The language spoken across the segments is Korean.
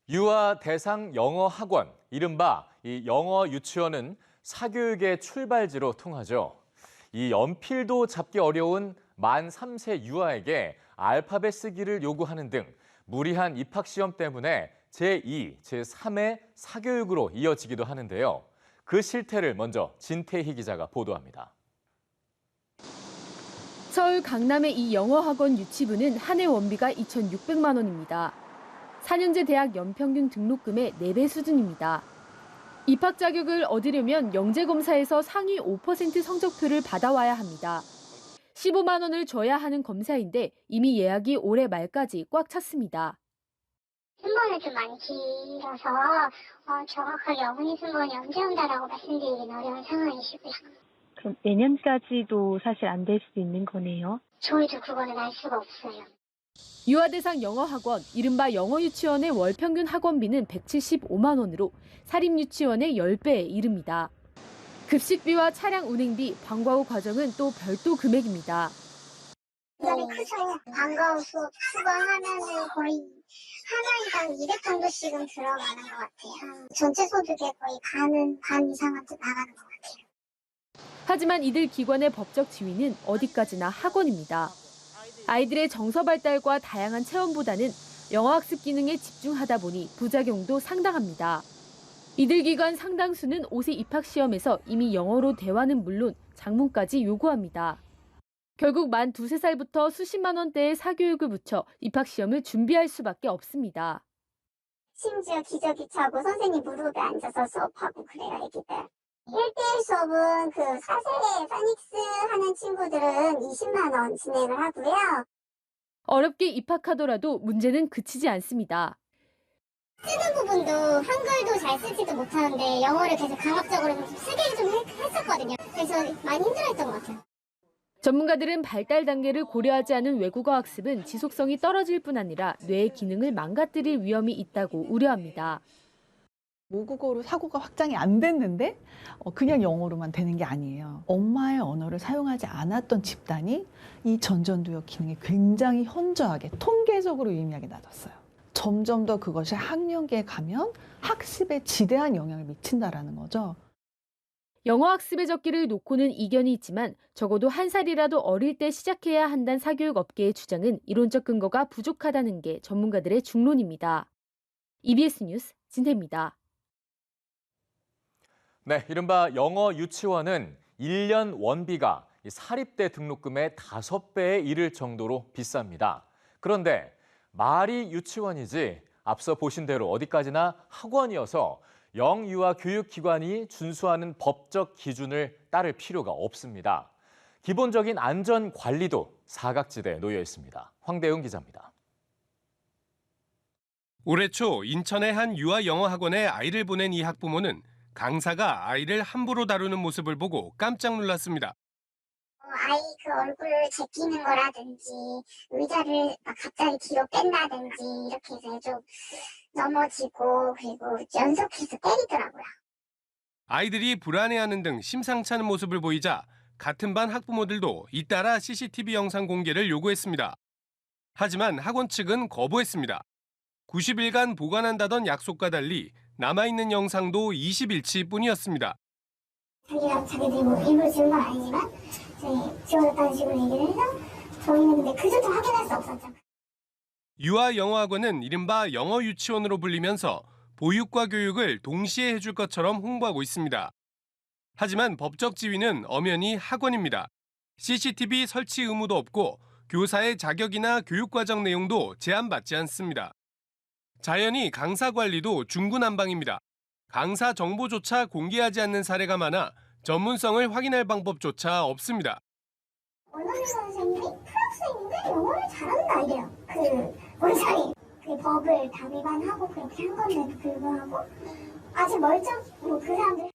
유아 대상 영어 학원, 이른바 이 영어 유치원은 사교육의 출발지로 통하죠. 이 연필도 잡기 어려운 만 3세 유아에게 알파벳 쓰기를 요구하는 등 무리한 입학 시험 때문에 제2, 제3의 사교육으로 이어지기도 하는데요. 그 실태를 먼저 진태희 기자가 보도합니다. 서울 강남의 이 영어학원 유치부는 한 해 원비가 2,600만 원입니다. 4년제 대학 연평균 등록금의 4배 수준입니다. 입학 자격을 얻으려면 영재검사에서 상위 5% 성적표를 받아와야 합니다. 15만 원을 줘야 하는 검사인데 이미 예약이 올해 말까지 꽉 찼습니다. 순번이 좀 많이 길어서 정확하게 어머니 순번이 언제 온다라고 말씀드리기는 어려운 상황이시고요. 그럼 내년까지도 사실 안 될 수도 있는 거네요. 저희도 그거는 알 수가 없어요. 유아대상 영어학원, 이른바 영어유치원의 월 평균 학원비는 175만 원으로 사립유치원의 10배에 이릅니다. 급식비와 차량 운행비, 방과 후 과정은 또 별도 금액입니다. 부담이 크죠. 방과 후 수업 추가하면은 거의 하나당 200 정도씩은 들어가는 것 같아요. 전체 소득의 거의 반 이상은 나가는 것 같아요. 하지만 이들 기관의 법적 지위는 어디까지나 학원입니다. 아이들의 정서 발달과 다양한 체험보다는 영어학습 기능에 집중하다 보니 부작용도 상당합니다. 이들 기관 상당수는 올해 입학 시험에서 이미 영어로 대화는 물론 작문까지 요구합니다. 결국 만 2, 3살부터 수십만 원대의 사교육을 붙여 입학 시험을 준비할 수밖에 없습니다. 심지어 기저귀 차고 선생님 무릎에 앉아서 수업하고 그래요, 애기들. 1대1 수업은 그 4세 파닉스 하는 친구들은 20만 원 진행을 하고요. 어렵게 입학하더라도 문제는 그치지 않습니다. 쓰는 부분도 한글도 잘 쓰지도 못하는데 영어를 계속 강압적으로 쓰게 좀 했었거든요. 그래서 많이 힘들어했던 것 같아요. 전문가들은 발달 단계를 고려하지 않은 외국어 학습은 지속성이 떨어질 뿐 아니라 뇌의 기능을 망가뜨릴 위험이 있다고 우려합니다. 모국어로 사고가 확장이 안 됐는데 그냥 영어로만 되는 게 아니에요. 엄마의 언어를 사용하지 않았던 집단이 이 전전두엽 기능이 굉장히 현저하게 통계적으로 유의미하게 낮았어요. 점점 더 그것이 학령기에 가면 학습에 지대한 영향을 미친다라는 거죠. 영어 학습의 적기를 놓고는 이견이 있지만 적어도 한 살이라도 어릴 때 시작해야 한다는 사교육 업계의 주장은 이론적 근거가 부족하다는 게 전문가들의 중론입니다. EBS 뉴스 진태입니다. 네, 이른바 영어 유치원은 1년 원비가 사립대 등록금의 5배에 이를 정도로 비쌉니다. 그런데 말이 유치원이지 앞서 보신 대로 어디까지나 학원이어서 영유아 교육기관이 준수하는 법적 기준을 따를 필요가 없습니다. 기본적인 안전 관리도 사각지대에 놓여 있습니다. 황대웅 기자입니다. 올해 초 인천의 한 유아 영어 학원에 아이를 보낸 이 학부모는 강사가 아이를 함부로 다루는 모습을 보고 깜짝 놀랐습니다. 아이 그 얼굴을 제끼는 거라든지 의자를 막 갑자기 뒤로 뺀다든지 이렇게 해서 좀 넘어지고 그리고 연속해서 때리더라고요. 아이들이 불안해하는 등 심상치 않은 모습을 보이자 같은 반 학부모들도 잇따라 CCTV 영상 공개를 요구했습니다. 하지만 학원 측은 거부했습니다. 90일간 보관한다던 약속과 달리 남아있는 영상도 20일치 뿐이었습니다. 자기들이 뭐 일부러 지은 건 아니지만 지워졌다는 식으로 얘기를 해서 저희는 근데 그조차 확인할 수 없었죠. 유아 영어학원은 이른바 영어 유치원으로 불리면서 보육과 교육을 동시에 해줄 것처럼 홍보하고 있습니다. 하지만 법적 지위는 엄연히 학원입니다. CCTV 설치 의무도 없고 교사의 자격이나 교육과정 내용도 제한받지 않습니다. 자연히 강사 관리도 중구난방입니다. 강사 정보조차 공개하지 않는 사례가 많아 전문성을 확인할 방법조차 없습니다. 원어민 선생님이 프랑스인인데 영어를 잘한다 이래요. 그 원장이 그 법을 다 위반하고 그렇게 한 건데도 불구하고 아직 그 사람들.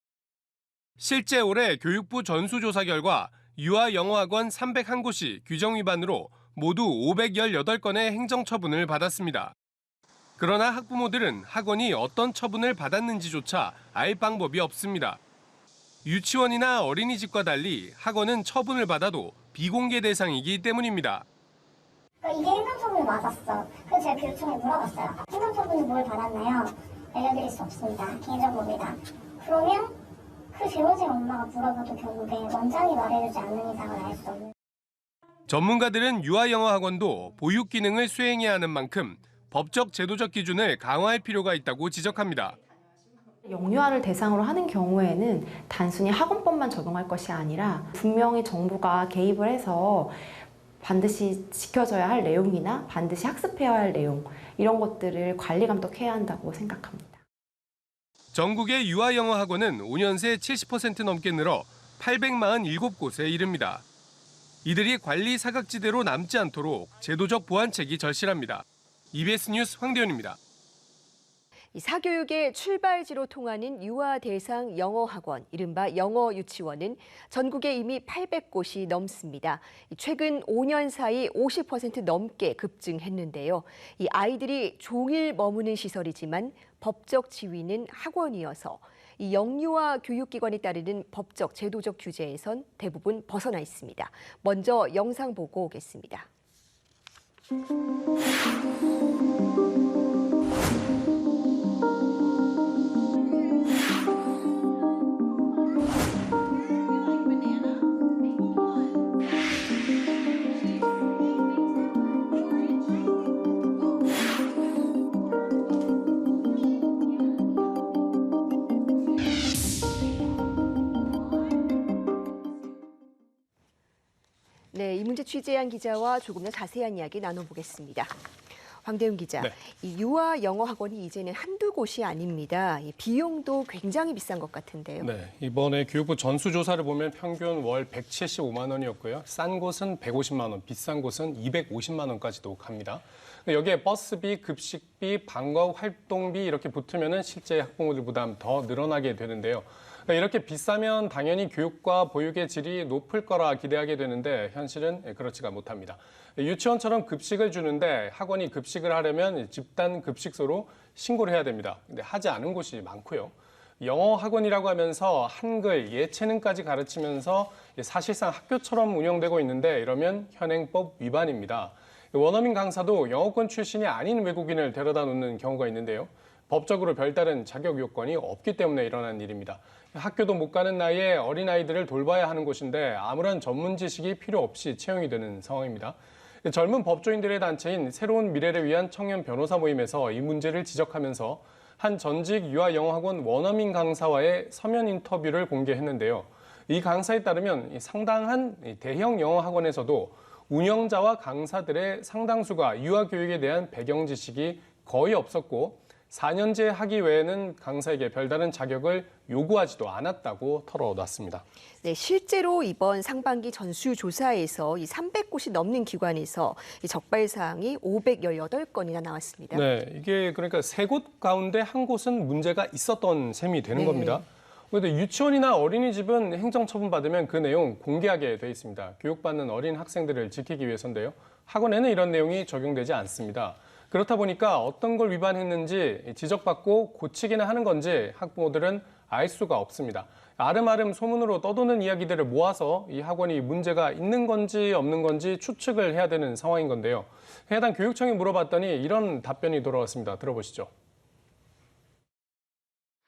실제 올해 교육부 전수조사 결과 유아 영어학원 301곳이 규정 위반으로 모두 518건의 행정처분을 받았습니다. 그러나 학부모들은 학원이 어떤 처분을 받았는지조차 알 방법이 없습니다. 유치원이나 어린이집과 달리 학원은 처분을 받아도 비공개 대상이기 때문이니다. 이게 행정처분이 맞았어. 그래서 제가 교육청에 물어봤어요. 행정처분이 뭘 받았나요? 알려드릴 수 없습니다. 개인정보입니다. 그러면 그 재원생 엄마가 물어봐도 결국에 원장이 말해주지 않는 이상은 알 수 없는. 전문가들은 유아영어학원도 보육 기능을 수행해야 하는 만큼 법적 제도적 기준을 강화할 필요가 있다고 지적합니다. 영유아를 대상으로 하는 경우에는 단순히 학원법만 적용할 것이 아니라 분명히 정부가 개입을 해서 반드시 지켜져야 할 내용이나 반드시 학습해야 할 내용 이런 것들을 관리 감독해야 한다고 생각합니다. 전국의 유아영어학원은 5년 새 70% 넘게 늘어 847곳에 이릅니다. 이들이 관리 사각지대로 남지 않도록 제도적 보완책이 절실합니다. EBS 뉴스 황대현입니다. 사교육의 출발지로 통하는 유아 대상 영어학원, 이른바 영어유치원은 전국에 이미 800곳이 넘습니다. 최근 5년 사이 50% 넘게 급증했는데요. 이 아이들이 종일 머무는 시설이지만 법적 지위는 학원이어서 이 영유아 교육기관에 따르는 법적 제도적 규제에선 대부분 벗어나 있습니다. 먼저 영상 보고 오겠습니다. 네, 이 문제 취재한 기자와 조금 더 자세한 이야기 나눠보겠습니다. 황대훈 기자, 네. 이 유아 영어 학원이 이제는 한두 곳이 아닙니다. 이 비용도 굉장히 비싼 것 같은데요. 네, 이번에 교육부 전수조사를 보면 평균 월 175만 원이었고요. 싼 곳은 150만 원, 비싼 곳은 250만 원까지도 갑니다. 여기에 버스비, 급식비, 방과 후 활동비 이렇게 붙으면 실제 학부모들 부담 더 늘어나게 되는데요. 이렇게 비싸면 당연히 교육과 보육의 질이 높을 거라 기대하게 되는데 현실은 그렇지가 못합니다. 유치원처럼 급식을 주는데 학원이 급식을 하려면 집단 급식소로 신고를 해야 됩니다. 근데 하지 않은 곳이 많고요. 영어 학원이라고 하면서 한글, 예체능까지 가르치면서 사실상 학교처럼 운영되고 있는데 이러면 현행법 위반입니다. 원어민 강사도 영어권 출신이 아닌 외국인을 데려다 놓는 경우가 있는데요. 법적으로 별다른 자격 요건이 없기 때문에 일어난 일입니다. 학교도 못 가는 나이에 어린아이들을 돌봐야 하는 곳인데 아무런 전문 지식이 필요 없이 채용이 되는 상황입니다. 젊은 법조인들의 단체인 새로운 미래를 위한 청년 변호사 모임에서 이 문제를 지적하면서 한 전직 유아영어학원 원어민 강사와의 서면 인터뷰를 공개했는데요. 이 강사에 따르면 상당한 대형 영어학원에서도 운영자와 강사들의 상당수가 유아교육에 대한 배경 지식이 거의 없었고 4년제 학위 외에는 강사에게 별다른 자격을 요구하지도 않았다고 털어놨습니다. 네, 실제로 이번 상반기 전수조사에서 이 300곳이 넘는 기관에서 이 적발사항이 518건이나 나왔습니다. 네, 이게 그러니까 3곳 가운데 한 곳은 문제가 있었던 셈이 되는 겁니다. 그런데 유치원이나 어린이집은 행정처분 받으면 그 내용 공개하게 돼 있습니다. 교육받는 어린 학생들을 지키기 위해서인데요. 학원에는 이런 내용이 적용되지 않습니다. 그렇다 보니까 어떤 걸 위반했는지 지적받고 고치기는 하는 건지 학부모들은 알 수가 없습니다. 아름아름 소문으로 떠도는 이야기들을 모아서 이 학원이 문제가 있는 건지 없는 건지 추측을 해야 되는 상황인 건데요. 해당 교육청이 물어봤더니 이런 답변이 돌아왔습니다. 들어보시죠.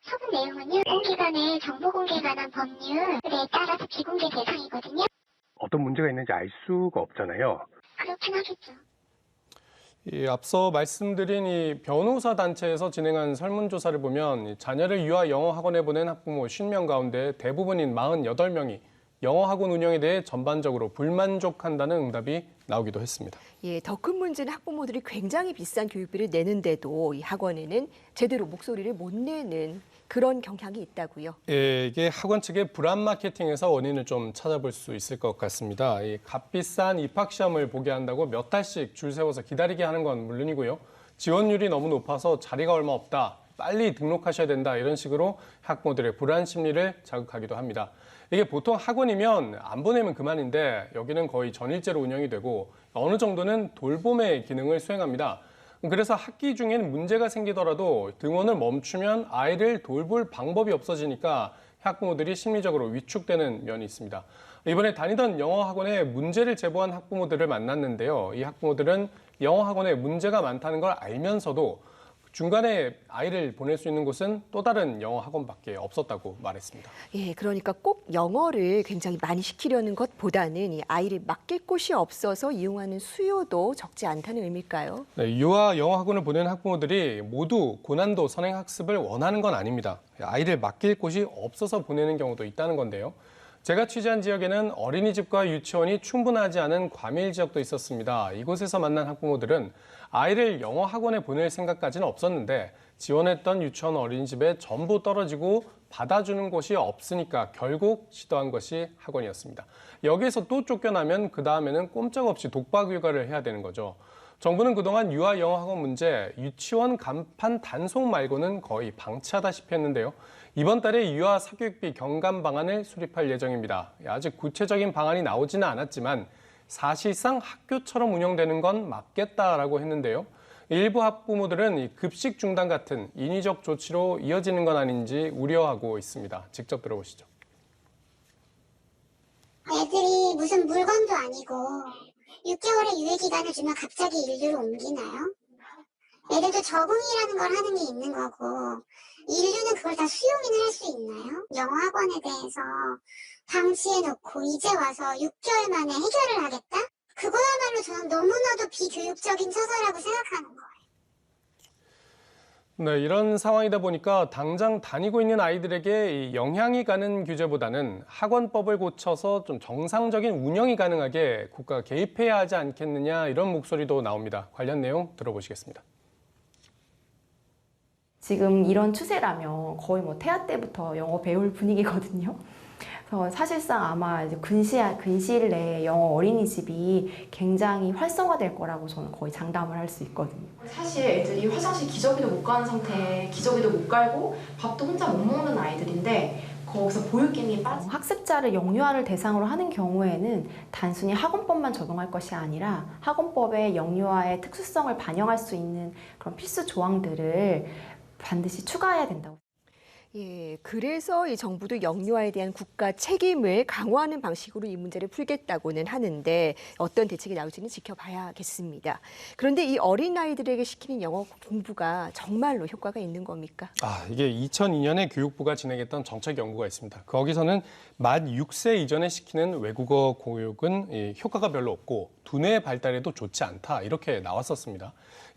서문 내용은요, 공기관의 정보 공개에 관한 법률에 따라서 비공개 대상이거든요. 어떤 문제가 있는지 알 수가 없잖아요. 그렇긴 하겠죠. 앞서 말씀드린 이 변호사 단체에서 진행한 설문조사를 보면 자녀를 유아 영어 학원에 보낸 학부모 50명 가운데 대부분인 48명이 영어 학원 운영에 대해 전반적으로 불만족한다는 응답이 나오기도 했습니다. 예, 더 큰 문제는 학부모들이 굉장히 비싼 교육비를 내는데도 이 학원에는 제대로 목소리를 못 내는 그런 경향이 있다고요. 예, 이게 학원 측의 불안 마케팅에서 원인을 좀 찾아볼 수 있을 것 같습니다. 이 값비싼 입학시험을 보게 한다고 몇 달씩 줄 세워서 기다리게 하는 건 물론이고요. 지원율이 너무 높아서 자리가 얼마 없다, 빨리 등록하셔야 된다 이런 식으로 학부모들의 불안 심리를 자극하기도 합니다. 이게 보통 학원이면 안 보내면 그만인데 여기는 거의 전일제로 운영이 되고 어느 정도는 돌봄의 기능을 수행합니다. 그래서 학기 중에는 문제가 생기더라도 등원을 멈추면 아이를 돌볼 방법이 없어지니까 학부모들이 심리적으로 위축되는 면이 있습니다. 이번에 다니던 영어 학원에 문제를 제보한 학부모들을 만났는데요. 이 학부모들은 영어 학원에 문제가 많다는 걸 알면서도 중간에 아이를 보낼 수 있는 곳은 또 다른 영어 학원밖에 없었다고 말했습니다. 예, 그러니까 꼭 영어를 굉장히 많이 시키려는 것보다는 이 아이를 맡길 곳이 없어서 이용하는 수요도 적지 않다는 의미일까요? 네, 유아 영어 학원을 보내는 학부모들이 모두 고난도 선행 학습을 원하는 건 아닙니다. 아이를 맡길 곳이 없어서 보내는 경우도 있다는 건데요. 제가 취재한 지역에는 어린이집과 유치원이 충분하지 않은 과밀 지역도 있었습니다. 이곳에서 만난 학부모들은 아이를 영어 학원에 보낼 생각까지는 없었는데 지원했던 유치원 어린이집에 전부 떨어지고 받아주는 곳이 없으니까 결국 시도한 것이 학원이었습니다. 여기에서 또 쫓겨나면 그 다음에는 꼼짝없이 독박 육아를 해야 되는 거죠. 정부는 그동안 유아 영어 학원 문제, 유치원 간판 단속 말고는 거의 방치하다시피 했는데요. 이번 달에 유아 사교육비 경감 방안을 수립할 예정입니다. 아직 구체적인 방안이 나오지는 않았지만 사실상 학교처럼 운영되는 건 맞겠다라고 했는데요. 일부 학부모들은 이 급식 중단 같은 인위적 조치로 이어지는 건 아닌지 우려하고 있습니다. 직접 들어보시죠. 애들이 무슨 물건도 아니고 6개월의 유예 기간을 주면 갑자기 인류로 옮기나요? 애들도 적응이라는 걸 하는 게 있는 거고 인류는 그걸 다 수용이나 할 수 있나요? 영어 학원에 대해서 방치해놓고 이제 와서 6개월 만에 해결을 하겠다? 그거야말로 저는 너무나도 비교육적인 처사라고 생각하는 거예요. 네, 이런 상황이다 보니까 당장 다니고 있는 아이들에게 영향이 가는 규제보다는 학원법을 고쳐서 좀 정상적인 운영이 가능하게 국가가 개입해야 하지 않겠느냐 이런 목소리도 나옵니다. 관련 내용 들어보시겠습니다. 지금 이런 추세라면 거의 뭐 태아 때부터 영어 배울 분위기거든요. 그래서 사실상 아마 이제 근시일 내에 영어 어린이집이 굉장히 활성화될 거라고 저는 거의 장담을 할 수 있거든요. 사실 애들이 화장실 기저귀도 못 가는 상태에 기저귀도 못 갈고 밥도 혼자 못 먹는 아이들인데 거기서 보육기능이 빠져. 학습자를 영유아를 대상으로 하는 경우에는 단순히 학원법만 적용할 것이 아니라 학원법의 영유아의 특수성을 반영할 수 있는 그런 필수 조항들을 반드시 추가해야 된다고. 예, 그래서 이 정부도 영유아에 대한 국가 책임을 강화하는 방식으로 이 문제를 풀겠다고는 하는데 어떤 대책이 나올지는 지켜봐야겠습니다. 그런데 이 어린아이들에게 시키는 영어 공부가 정말로 효과가 있는 겁니까? 이게 2002년에 교육부가 진행했던 정책 연구가 있습니다. 거기서는 만 6세 이전에 시키는 외국어 교육은 효과가 별로 없고 두뇌 발달에도 좋지 않다 이렇게 나왔었습니다.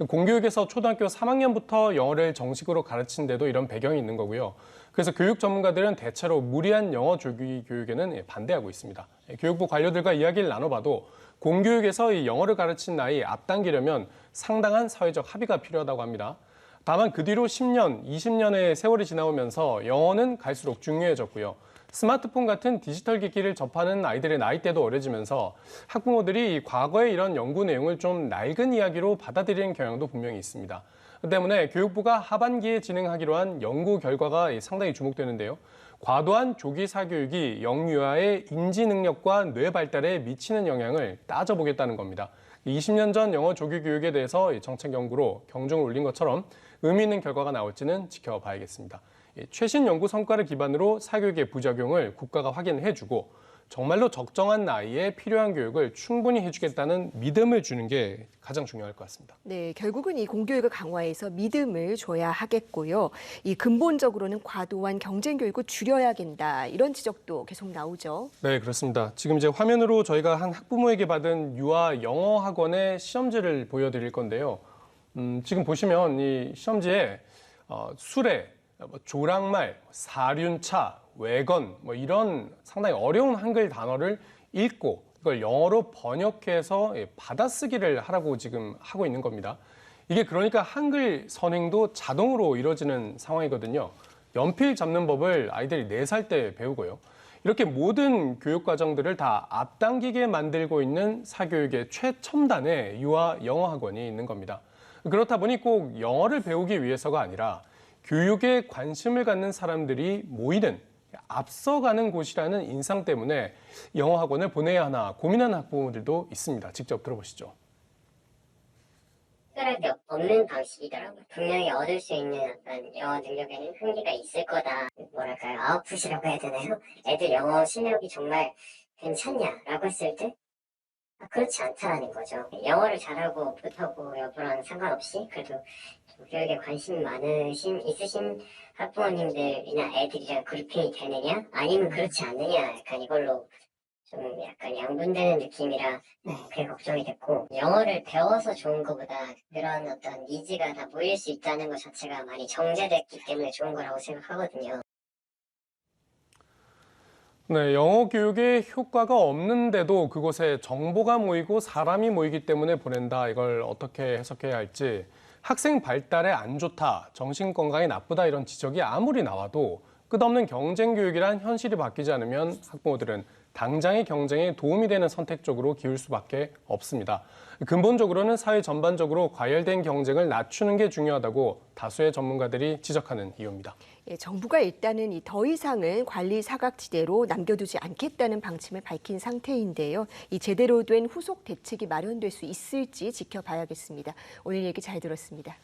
공교육에서 초등학교 3학년부터 영어를 정식으로 가르치는 데도 이런 배경이 있는 거고요. 그래서 교육 전문가들은 대체로 무리한 영어 조기 교육에는 반대하고 있습니다. 교육부 관료들과 이야기를 나눠봐도 공교육에서 이 영어를 가르치는 나이 앞당기려면 상당한 사회적 합의가 필요하다고 합니다. 다만 그 뒤로 10년, 20년의 세월이 지나오면서 영어는 갈수록 중요해졌고요. 스마트폰 같은 디지털 기기를 접하는 아이들의 나이대도 어려지면서 학부모들이 과거의 이런 연구 내용을 좀 낡은 이야기로 받아들이는 경향도 분명히 있습니다. 때문에 교육부가 하반기에 진행하기로 한 연구 결과가 상당히 주목되는데요. 과도한 조기 사교육이 영유아의 인지 능력과 뇌 발달에 미치는 영향을 따져보겠다는 겁니다. 20년 전 영어 조기 교육에 대해서 정책 연구로 경종을 울린 것처럼 의미 있는 결과가 나올지는 지켜봐야겠습니다. 최신 연구 성과를 기반으로 사교육의 부작용을 국가가 확인해주고 정말로 적정한 나이에 필요한 교육을 충분히 해주겠다는 믿음을 주는 게 가장 중요할 것 같습니다. 네, 결국은 이 공교육을 강화해서 믿음을 줘야 하겠고요. 이 근본적으로는 과도한 경쟁 교육을 줄여야겠다 이런 지적도 계속 나오죠. 네, 그렇습니다. 지금 이제 화면으로 저희가 한 학부모에게 받은 유아 영어 학원의 시험지를 보여드릴 건데요. 지금 보시면 이 시험지에 수레, 조랑말, 사륜차, 외건 이런 상당히 어려운 한글 단어를 읽고 이걸 영어로 번역해서 받아쓰기를 하라고 지금 하고 있는 겁니다. 이게 그러니까 한글 선행도 자동으로 이루어지는 상황이거든요. 연필 잡는 법을 아이들이 4살 때 배우고요. 이렇게 모든 교육 과정들을 다 앞당기게 만들고 있는 사교육의 최첨단의 유아 영어 학원이 있는 겁니다. 그렇다 보니 꼭 영어를 배우기 위해서가 아니라 교육에 관심을 갖는 사람들이 모이는 앞서가는 곳이라는 인상 때문에 영어 학원을 보내야 하나 고민하는 학부모들도 있습니다. 직접 들어보시죠. 특별할 게 없는 방식이더라고요. 분명히 얻을 수 있는 어떤 영어 능력에는 한계가 있을 거다. 뭐랄까요, 아웃풋이라고 해야 되나요? 애들 영어 실력이 정말 괜찮냐라고 했을 때 그렇지 않다라는 거죠. 영어를 잘하고 못하고 여부랑 상관없이 그래도 좀 교육에 관심 있으신 학부모님들이나 애들이랑 그룹핑이 되느냐 아니면 그렇지 않느냐 약간 이걸로 좀 약간 양분되는 느낌이라 그게 걱정이 됐고, 영어를 배워서 좋은 것보다 그런 어떤 니즈가 다 모일 수 있다는 것 자체가 많이 정제됐기 때문에 좋은 거라고 생각하거든요. 네, 영어 교육에 효과가 없는데도 그곳에 정보가 모이고 사람이 모이기 때문에 보낸다. 이걸 어떻게 해석해야 할지, 학생 발달에 안 좋다, 정신 건강에 나쁘다 이런 지적이 아무리 나와도 끝없는 경쟁 교육이란 현실이 바뀌지 않으면 학부모들은 당장의 경쟁에 도움이 되는 선택 쪽으로 기울 수밖에 없습니다. 근본적으로는 사회 전반적으로 과열된 경쟁을 낮추는 게 중요하다고 다수의 전문가들이 지적하는 이유입니다. 예, 정부가 일단은 더 이상은 관리 사각지대로 남겨두지 않겠다는 방침을 밝힌 상태인데요. 이 제대로 된 후속 대책이 마련될 수 있을지 지켜봐야겠습니다. 오늘 얘기 잘 들었습니다.